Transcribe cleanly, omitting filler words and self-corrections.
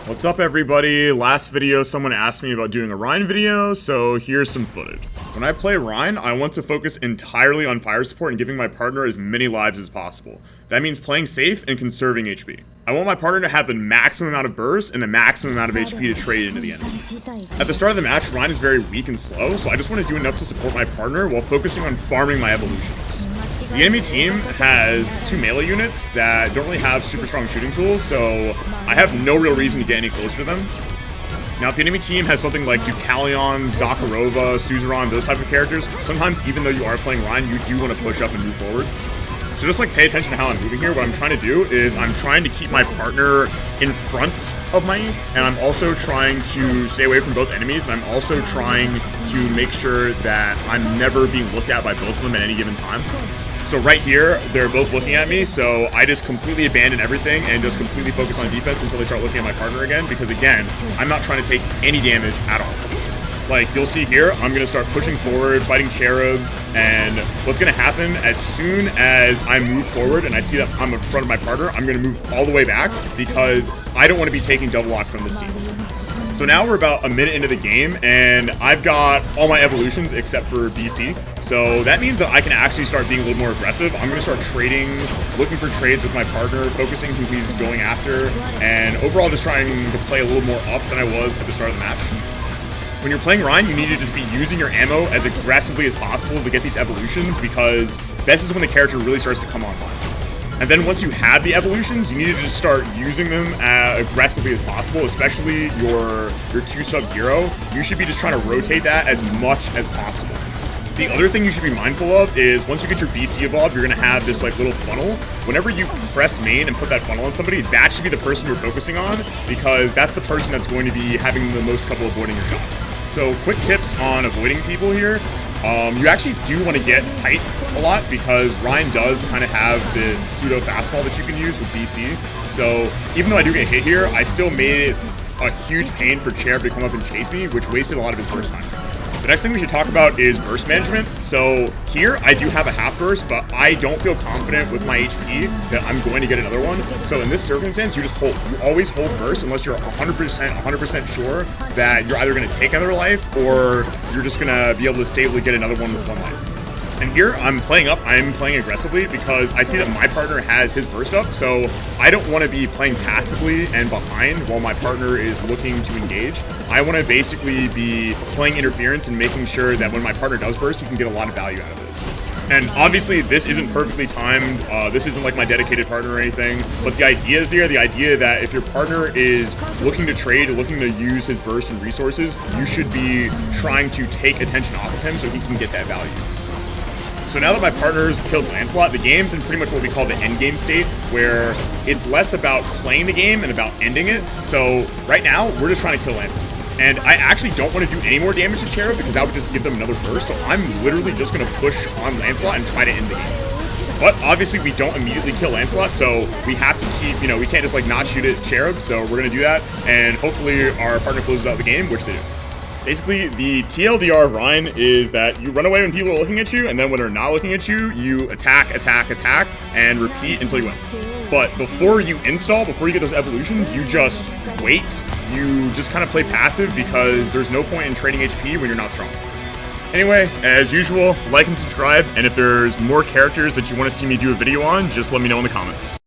What's up everybody? Last video someone asked me about doing a Rhine video, so here's some footage. When I play Rhine, I want to focus entirely on fire support and giving my partner as many lives as possible. That means playing safe and conserving HP. I want my partner to have the maximum amount of burst and the maximum amount of HP to trade into the enemy. At the start of the match, Rhine is very weak and slow, so I just want to do enough to support my partner while focusing on farming my evolutions. The enemy team has two melee units that don't really have super strong shooting tools, so I have no real reason to get any closer to them. Now, if the enemy team has something like Deucalion, Zakharova, Suzerain, those type of characters, sometimes even though you are playing Rhine, you do want to push up and move forward. So just like pay attention to how I'm moving here. What I'm trying to do is I'm trying to keep my partner in front of me, and I'm also trying to stay away from both enemies, and I'm also trying to make sure that I'm never being looked at by both of them at any given time. So right here, they're both looking at me, so I just completely abandon everything and just completely focus on defense until they start looking at my partner again, because again, I'm not trying to take any damage at all. Like, you'll see here, I'm going to start pushing forward, fighting Cherub, and what's going to happen as soon as I move forward and I see that I'm in front of my partner, I'm going to move all the way back because I don't want to be taking double lock from this team. So now we're about a minute into the game, and I've got all my evolutions except for BC. So that means that I can actually start being a little more aggressive. I'm going to start trading, looking for trades with my partner, focusing who he's going after, and overall just trying to play a little more up than I was at the start of the match. When you're playing Rhine, you need to just be using your ammo as aggressively as possible to get these evolutions, because this is when the character really starts to come online. And then once you have the evolutions, you need to just start using them aggressively as possible, especially your 2-sub hero. You should be just trying to rotate that as much as possible. The other thing you should be mindful of is once you get your BC evolved, you're going to have this like little funnel. Whenever you press main and put that funnel on somebody, that should be the person you're focusing on, because that's the person that's going to be having the most trouble avoiding your shots. So quick tips on avoiding people here. You actually do want to get height a lot, because Rhine does kind of have this pseudo fastfall that you can use with BC. So even though I do get hit here, I still made it a huge pain for Cherub to come up and chase me, which wasted a lot of his burst time. The next thing we should talk about is burst management. So here I do have a half burst, but I don't feel confident with my HP that I'm going to get another one. So in this circumstance, you just hold. You always hold burst unless you're 100% sure that you're either going to take another life or you're just going to be able to stably get another one with one life. And here I'm playing up, I'm playing aggressively because I see that my partner has his burst up, so I don't want to be playing passively and behind while my partner is looking to engage. I want to basically be playing interference and making sure that when my partner does burst, he can get a lot of value out of it. And obviously this isn't perfectly timed, this isn't like my dedicated partner or anything, but the idea is there, the idea that if your partner is looking to trade, looking to use his burst and resources, you should be trying to take attention off of him so he can get that value. So now that my partner's killed Lancelot, the game's in pretty much what we call the end game state, where it's less about playing the game and about ending it. So right now, we're just trying to kill Lancelot. And I actually don't want to do any more damage to Cherub because that would just give them another burst. So I'm literally just going to push on Lancelot and try to end the game. But obviously we don't immediately kill Lancelot, so we have to keep, we can't just like not shoot at Cherub. So we're going to do that, and hopefully our partner closes out the game, which they do. Basically, the TLDR of Rhine is that you run away when people are looking at you, and then when they're not looking at you, you attack, and repeat until you win. But before you install, before you get those evolutions, you just wait. You just kind of play passive because there's no point in trading HP when you're not strong. Anyway, as usual, like and subscribe, and if there's more characters that you want to see me do a video on, just let me know in the comments.